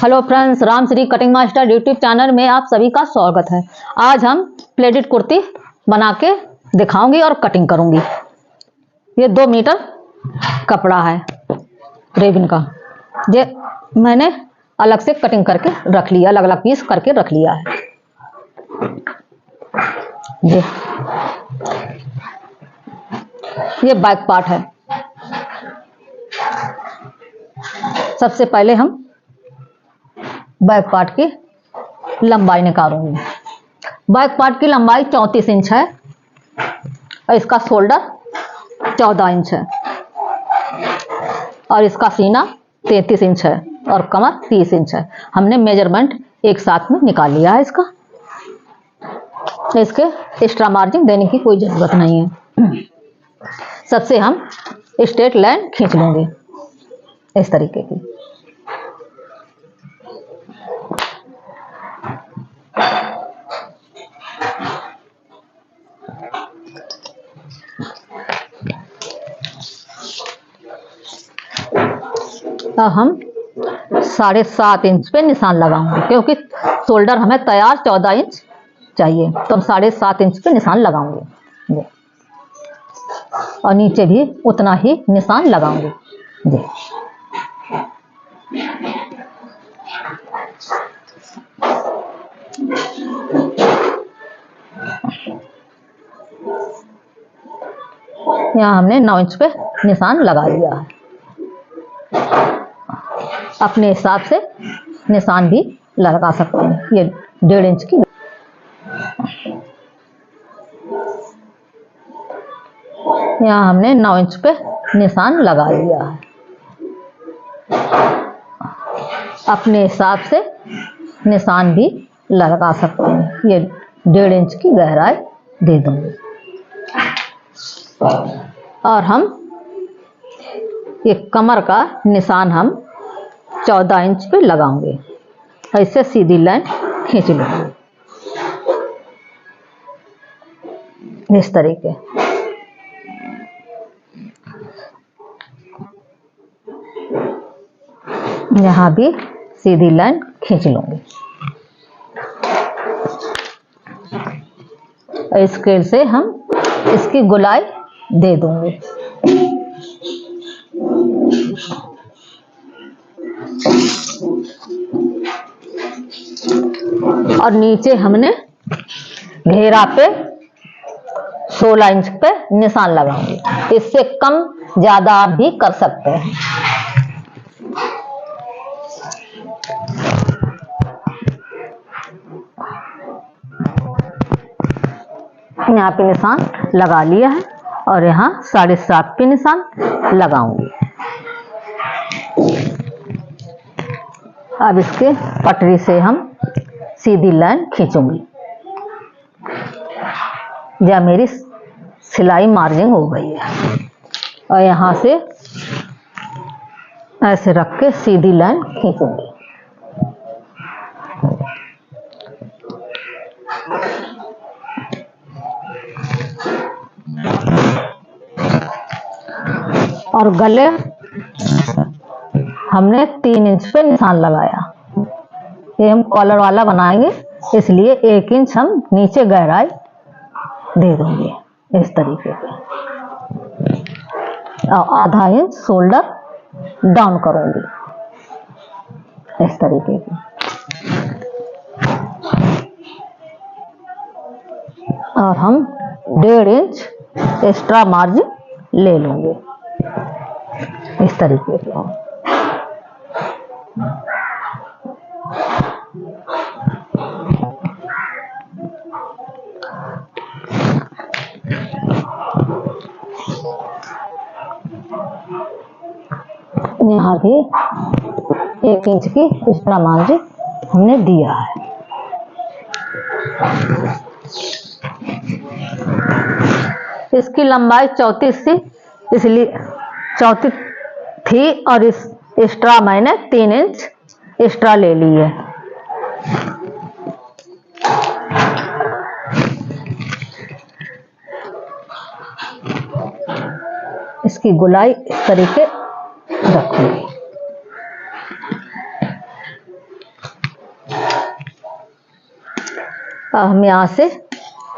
Hello friends, Ram Shri cutting master YouTube channel में आप सभी का स्वागत है। आज हम प्लेटेड कुर्ती बना के दिखाऊंगी और कटिंग करूंगी। ये 2 मीटर कपड़ा है रेबिन का। ये मैंने अलग से कटिंग करके रख लिया, अलग अलग पीस करके रख लिया है। ये बैक पार्ट है। सबसे पहले हम बैक पार्ट की लंबाई निकालूंगी। बैक पार्ट की लंबाई 34 इंच है और इसका शोल्डर 14 इंच है और इसका सीना 33 इंच है और कमर 30 इंच है। हमने मेजरमेंट एक साथ में निकाल लिया है इसका। इसके एक्स्ट्रा मार्जिन देने की कोई ज़रूरत नहीं है। सबसे हम स्ट्रेट लाइन खींच लेंगे इस तरीके की। अब हम 7.5 इंच पे निशान लगाऊंगे, क्योंकि शोल्डर हमें तैयार 14 इंच चाहिए, तो हम 7.5 इंच पे निशान लगाऊंगे और नीचे भी उतना ही निशान लगाऊंगे। यहाँ हमने 9 इंच पे निशान लगा लिया है। अपने हिसाब से निशान भी लगा सकते हैं। ये 1.5 इंच की। यहाँ हमने 9 इंच पे निशान लगा लिया है। अपने हिसाब से निशान भी लगा सकते हैं। ये 1.5 इंच की गहराई दे दूंगी और हम ये कमर का निशान हम 14 इंच पे लगाऊंगे। ऐसे सीधी लाइन खींच लूंगी इस तरीके। यहाँ भी सीधी लाइन खींच लूंगी। स्केल से हम इसकी गोलाई दे दूंगी। और नीचे हमने घेरा पे 16 इंच पे निशान लगाऊंगी। इससे कम ज्यादा आप भी कर सकते हैं। यहाँ पे निशान लगा लिया है और यहाँ 7.5 पे निशान लगाऊंगी। अब इसके पटरी से हम सीधी लाइन खींचूंगी। यह मेरी सिलाई मार्जिन हो गई है और यहाँ से ऐसे रख के सीधी लाइन खींचूंगी। और गले हमने 3 इंच पे निशान लगाया। ये हम कॉलर वाला बनाएंगे, इसलिए 1 इंच हम नीचे गहराई दे देंगे इस तरीके से और आधा इंच शोल्डर डाउन करूंगी इस तरीके की। और हम 1.5 इंच एक्स्ट्रा मार्जिन ले लूंगे इस तरीके से। यहाँ भी 1 इंच की एक्स्ट्रा मार्जिन हमने दिया है। इसकी लंबाई 34 थी, इसलिए 34 थी और इस एक्स्ट्रा मैंने 3 इंच एक्स्ट्रा ले ली है। इसकी गोलाई इस तरीके रखूंगी। अब हम यहाँ से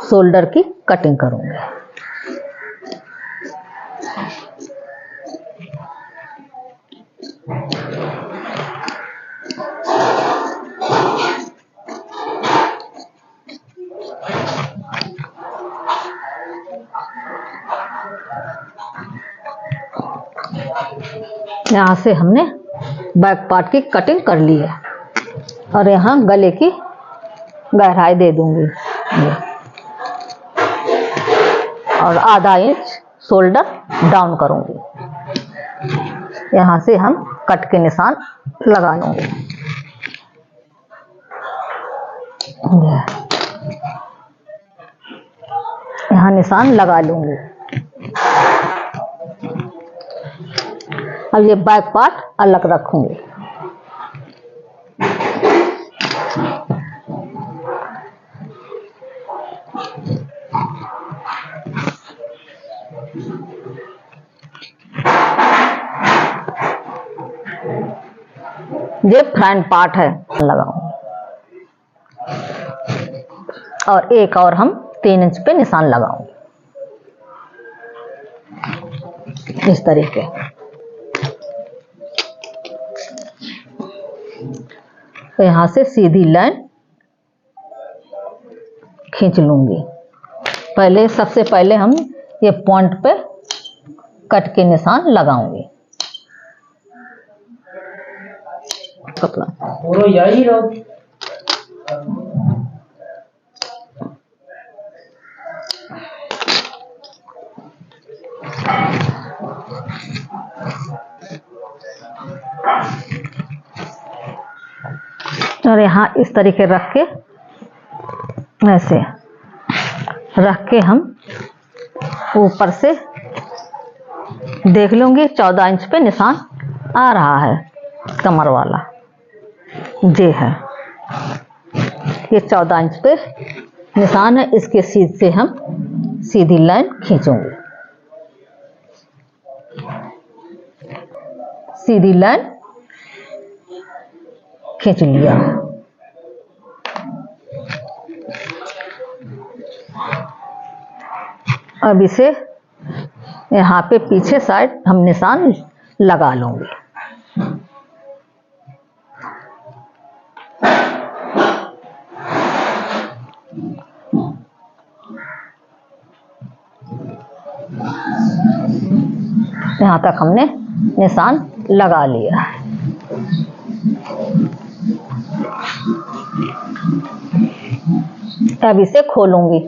शोल्डर की कटिंग करूँगी। यहाँ से हमने बैक पार्ट की कटिंग कर ली है और यहाँ गले की गहराई दे दूंगी और आधा इंच शोल्डर डाउन करूंगी। यहाँ से हम कट के निशान लगा लूंगी। यहाँ निशान लगा लूंगी। अब ये बैक पार्ट अलग रखूंगी। ये फ्रंट पार्ट है, लगाऊंगी और एक और हम 3 इंच पे निशान लगाऊंगी इस तरीके। तो यहाँ से सीधी लाइन खींच लूंगी। सबसे पहले हम ये पॉइंट पे कट के निशान लगाऊंगी। कपड़ा और यहाँ इस तरीके रख के, ऐसे रख के हम ऊपर से देख लूंगी। 14 इंच पे निशान आ रहा है, कमर वाला जे है। ये 14 इंच पे निशान है, इसके सीध से हम सीधी लाइन खींचूंगी। सीधी लाइन खींच लिया। अब इसे यहाँ पे पीछे साइड हम निशान लगा लूंगी। यहाँ तक हमने निशान लगा लिया है। अब इसे खोलूंगी।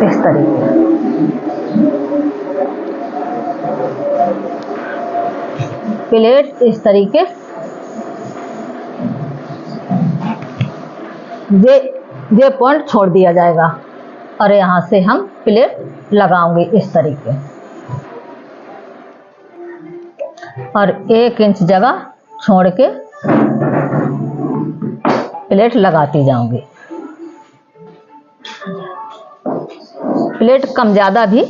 इस तरीके प्लेट इस तरीके ये पॉइंट छोड़ दिया जाएगा और यहाँ से हम प्लेट लगाऊंगी इस तरीके और 1 इंच जगह छोड़ के प्लेट लगाती जाऊंगी। प्लेट कम ज़्यादा भी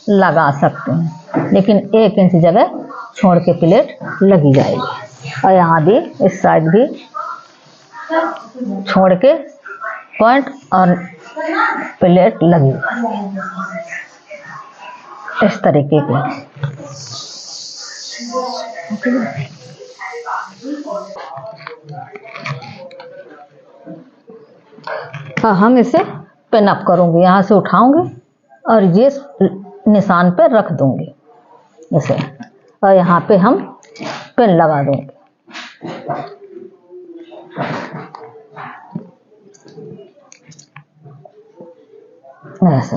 लगा सकते हैं, लेकिन 1 इंच जगह छोड़ के प्लेट लगी जाएगी। और यहाँ भी इस साइड भी छोड़ के पॉइंट और प्लेट लगी इस तरीके के। हम इसे पिन अप करूंगी। यहाँ से उठाऊंगी और ये निशान पे रख दूंगी इसे, और यहाँ पे हम पिन लगा दूंगी। ऐसे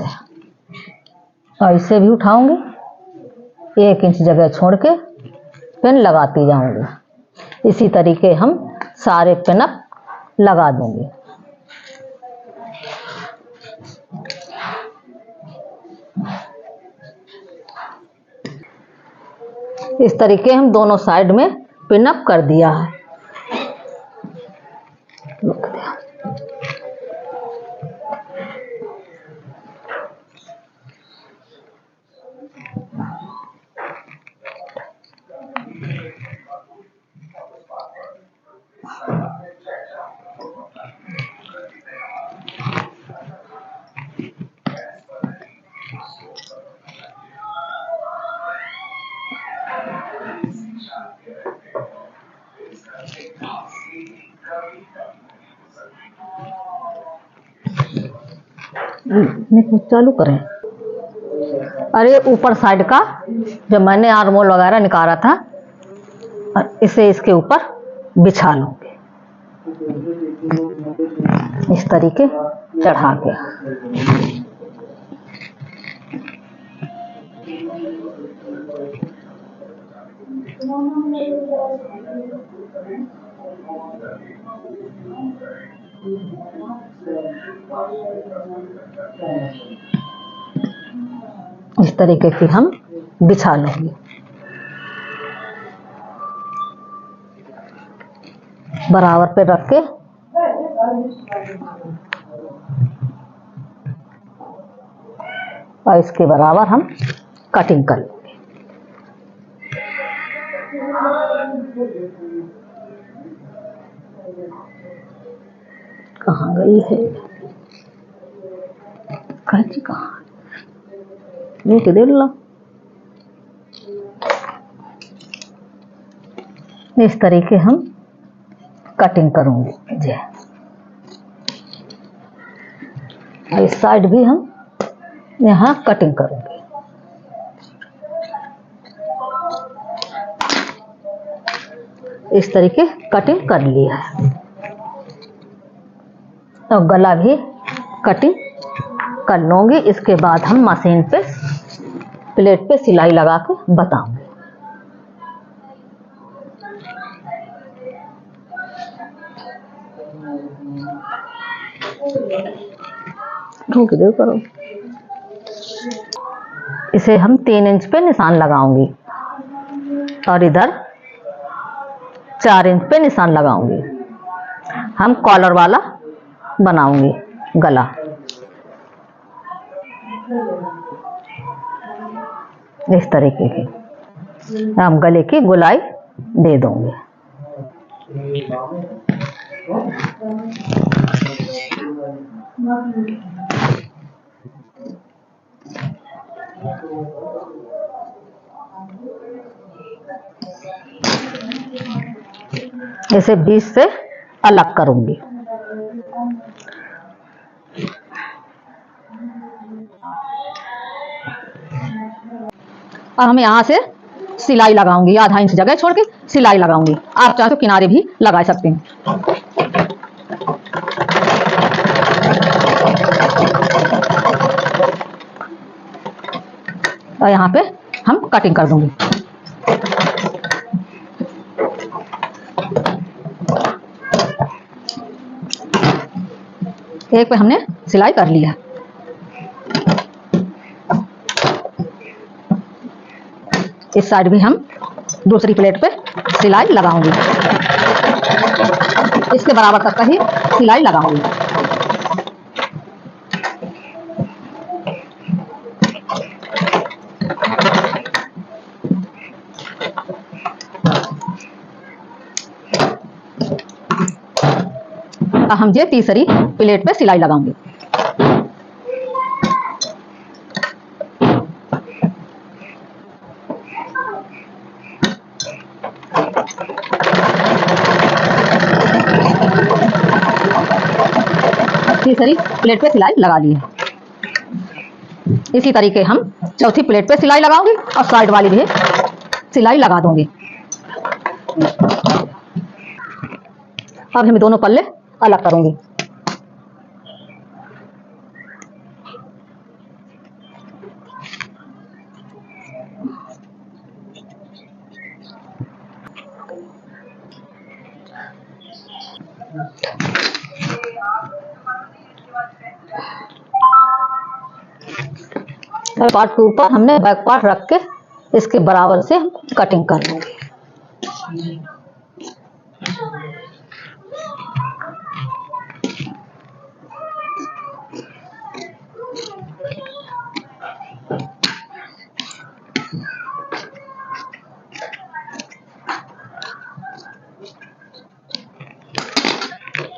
और इसे भी उठाऊंगी, 1 इंच जगह छोड़ के पिन लगाती जाऊंगी। इसी तरीके हम सारे पिन अप लगा दूंगी। इस तरीके हम दोनों साइड में पिन अप कर दिया है। चालू करें। अरे ऊपर साइड का जो मैंने आर्मोल वगैरह निकाला था, इसे इसके ऊपर बिछा लूंगी इस तरीके चढ़ा के। इस तरीके की हम बिछा लेंगे। बराबर पे रख के और इसके बराबर हम कटिंग कर लेंगे। कहाँ गई है कैंची? कहाँ नीचे दे लो। इस तरीके हम कटिंग करूंगी जी। और इस साइड भी हम यहाँ कटिंग करूंगी। इस तरीके कटिंग कर लिया है। और गला भी कटिंग कर लूंगी। इसके बाद हम मशीन पे प्लेट पे सिलाई लगा के बताऊंगी। रोक दे करो। इसे हम 3 इंच पे निशान लगाऊंगी और इधर 4 इंच पे निशान लगाऊंगी। हम कॉलर वाला बनाऊंगी गला। इस तरीके की हम गले की गोलाई दे दूंगी। इसे बीच से अलग करूंगी। अब हम यहाँ से सिलाई लगाऊंगी। आधा इंच जगह छोड़ के सिलाई लगाऊंगी। आप चाहे तो किनारे भी लगा सकते हैं। और यहाँ पे हम कटिंग कर दूंगी। एक पे हमने सिलाई कर ली है। इस साइड भी हम दूसरी प्लेट पे सिलाई लगाऊंगी। इसके बराबर तक का ही सिलाई लगाऊंगी। हम ये तीसरी प्लेट पे सिलाई लगाऊंगी। तीसरी प्लेट पे सिलाई लगा ली है। इसी तरीके हम चौथी प्लेट पे सिलाई लगाऊंगी और साइड वाली भी सिलाई लगा दूंगी। अब हम दोनों पल्ले अलग करूंगी। पार्ट के ऊपर हमने बैक पार्ट रख के इसके बराबर से हम कटिंग कर लेंगे।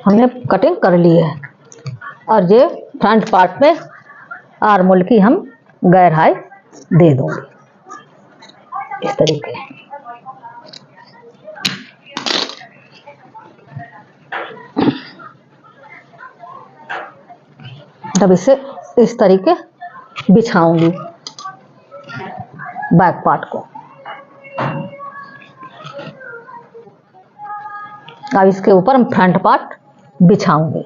हमने कटिंग कर ली है और ये फ्रंट पार्ट पे आर्मोल की हम गहराई दे दूंगी इस तरीके। तब इसे इस तरीके बिछाऊंगी बैक पार्ट को। अब इसके ऊपर हम फ्रंट पार्ट बिछाऊंगी।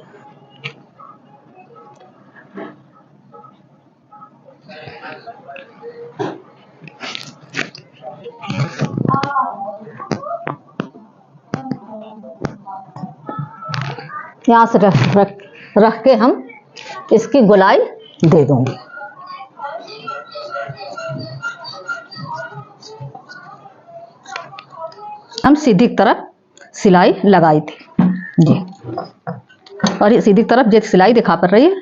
यहाँ से रख के हम इसकी गोलाई दे दूंगी। हम सीधी तरफ सिलाई लगाई थी जी, और ये सीधी तरफ जो सिलाई दिखा पड़ रही है।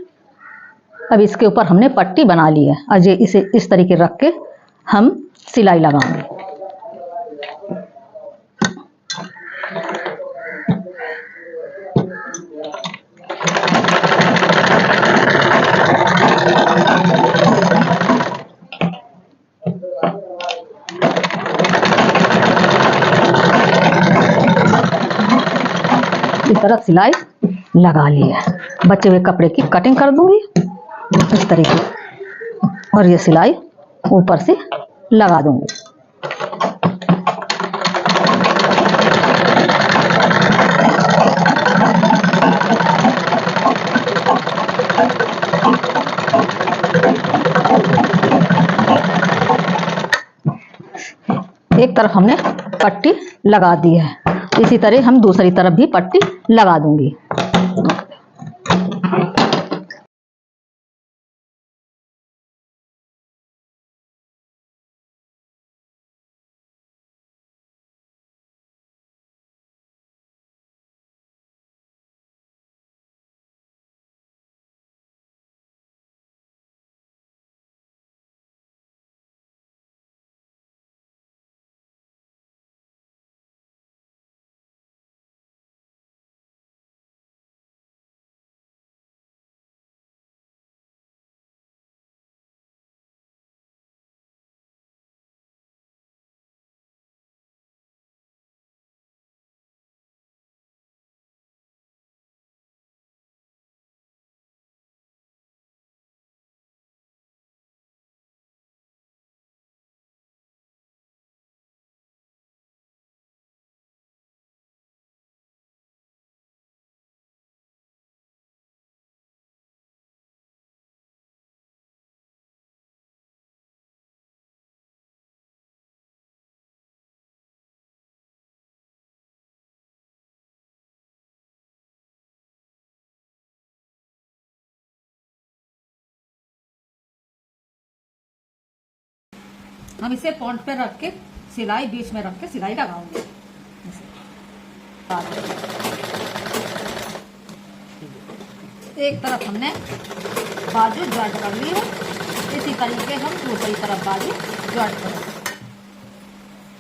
अब इसके ऊपर हमने पट्टी बना ली है और ये इसे इस तरीके रख के हम सिलाई लगाएंगे। इस तरफ सिलाई लगा ली है। बचे हुए कपड़े की कटिंग कर दूंगी इस तरीके, और ये सिलाई ऊपर से लगा दूंगी। एक तरफ हमने पट्टी लगा दी है, इसी तरह हम दूसरी तरफ भी पट्टी लगा दूंगी। हम इसे पॉइंट पे रख के सिलाई बीच में रख के सिलाई लगाऊंगे। एक तरफ हमने बाजू ज्वाइंट कर ली है, इसी तरीके हम दूसरी तरफ बाजू ज्वाइंट करेंगे।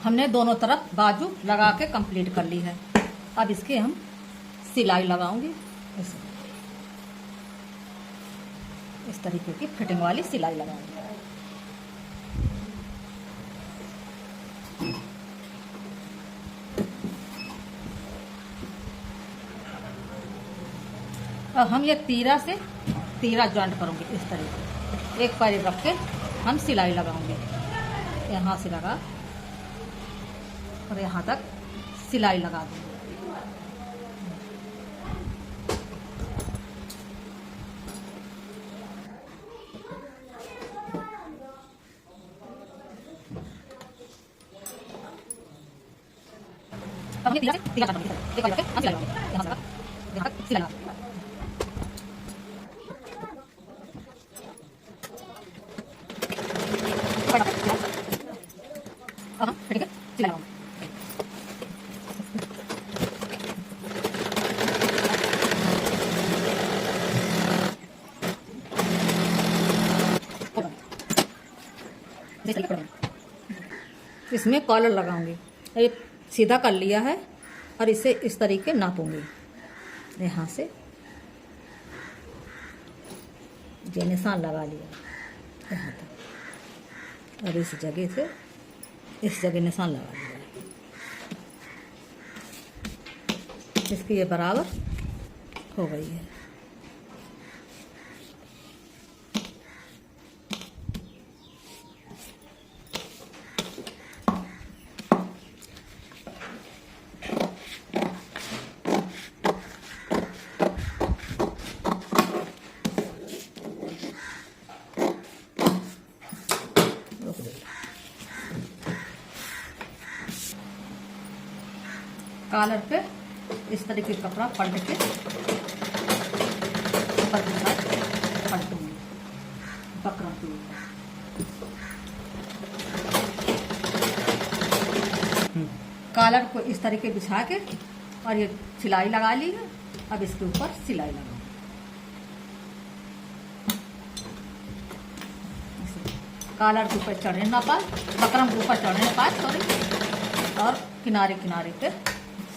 हमने दोनों तरफ बाजू लगा के कंप्लीट कर ली है। अब इसके हम सिलाई लगाऊंगी। इस तरीके की फिटिंग वाली सिलाई लगाऊंगी। अब हम ये तीरा से तीरा जॉइंट करूंगे इस तरीके, एक पैर रख के हम सिलाई लगाएंगे। यहाँ से लगा और यहाँ तक सिलाई लगा दूंगे। अब ये तीरा से तीरा जॉइंट करूंगे, एक पैर रख के हम सिलाई लगाएंगे। यहाँ से लगा, यहाँ तक सिलाई लगा। इसमें कॉलर लगाऊंगी। ये सीधा कर लिया है और इसे इस तरीके नापूंगी। यहाँ से ये निशान लगा लिया यहाँ तक, और इस जगह से इस जगह निशान लगा लिया। इसकी ये बराबर हो गई है। कॉलर पे इस तरीके का कपड़ा पलट के ऊपर की साइड पलटूंगी बकरम के ऊपर। कॉलर को इस तरीके बिछा के और ये सिलाई लगा ली है। अब इसके ऊपर सिलाई लगाऊंगी। कॉलर के ऊपर चढ़ने ना पाए, बकरम के ऊपर चढ़ने ना पाए सॉरी, और किनारे किनारे पे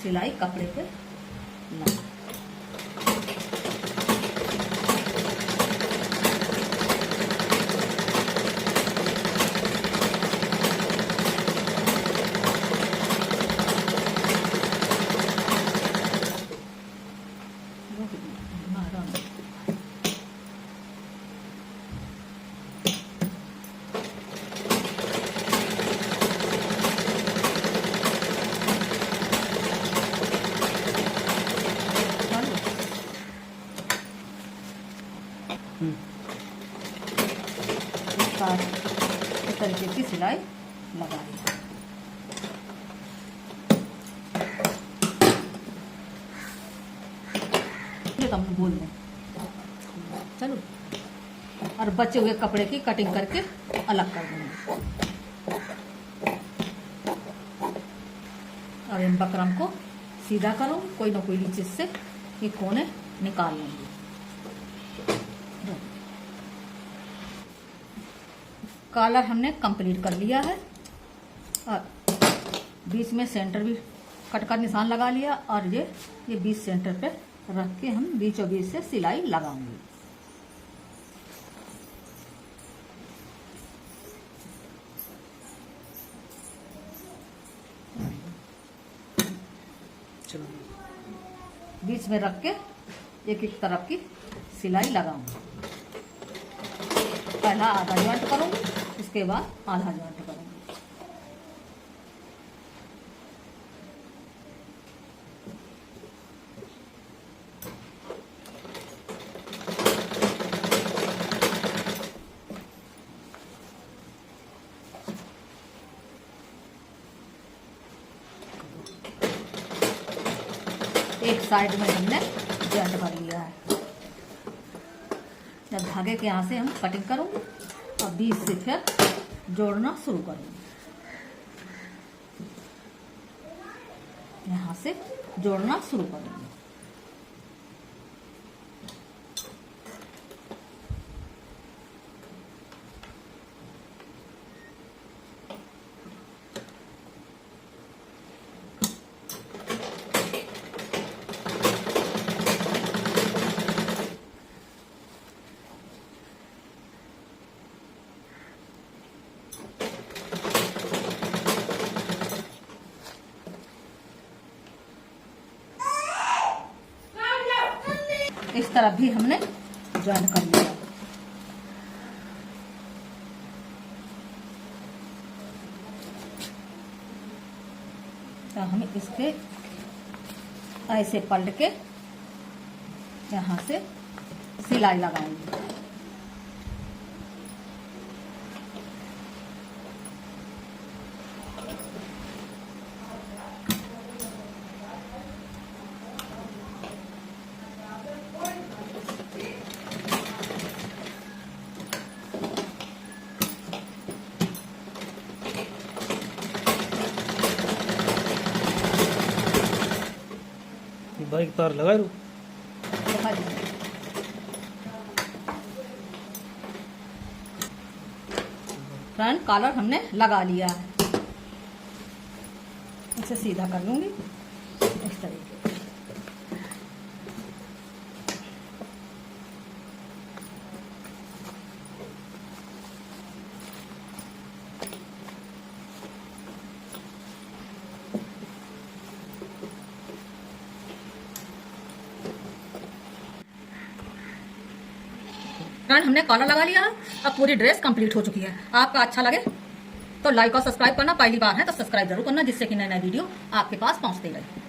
सिलाई कपड़े पे लगा। इस तरीके की सिलाई लगा दी। ये तो हम बोल दें चलो। और बचे हुए कपड़े की कटिंग करके अलग कर देंगे और इन बकरम को सीधा करूँगी, कोई ना कोई नीचे से ये कोने निकाल लूंगी। कॉलर हमने कंप्लीट कर लिया है और बीच में सेंटर भी कट का निशान लगा लिया और ये बीच सेंटर पे रख के हम बीचों बीच से सिलाई लगाऊंगी। चलो बीच में रख के एक एक तरफ की सिलाई लगाऊंगी। पहला आधा जॉइंट करूंगी, इसके बाद आधा जॉइंट करूंगी। एक साइड में हमने जॉइंट कर लिया है। जब धागे के यहाँ से हम कटिंग करूंगी और बीच से फिर जोड़ना शुरू करूंगी। यहाँ से जोड़ना शुरू करूंगी। इस तरफ भी हमने ज्वाइन कर लिया। तो हम इसके ऐसे पलट के यहाँ से सिलाई लगाएंगे। बाइक तार लगा रू फ्रंट कॉलर हमने लगा लिया है। इसे सीधा कर लूंगी इस तरीके। फ्रेंड हमने कॉलर लगा लिया है। अब पूरी ड्रेस कंप्लीट हो चुकी है। आपका अच्छा लगे तो लाइक और सब्सक्राइब करना, पहली बार है तो सब्सक्राइब जरूर करना, जिससे कि नए नए वीडियो आपके पास पहुंचते रहे।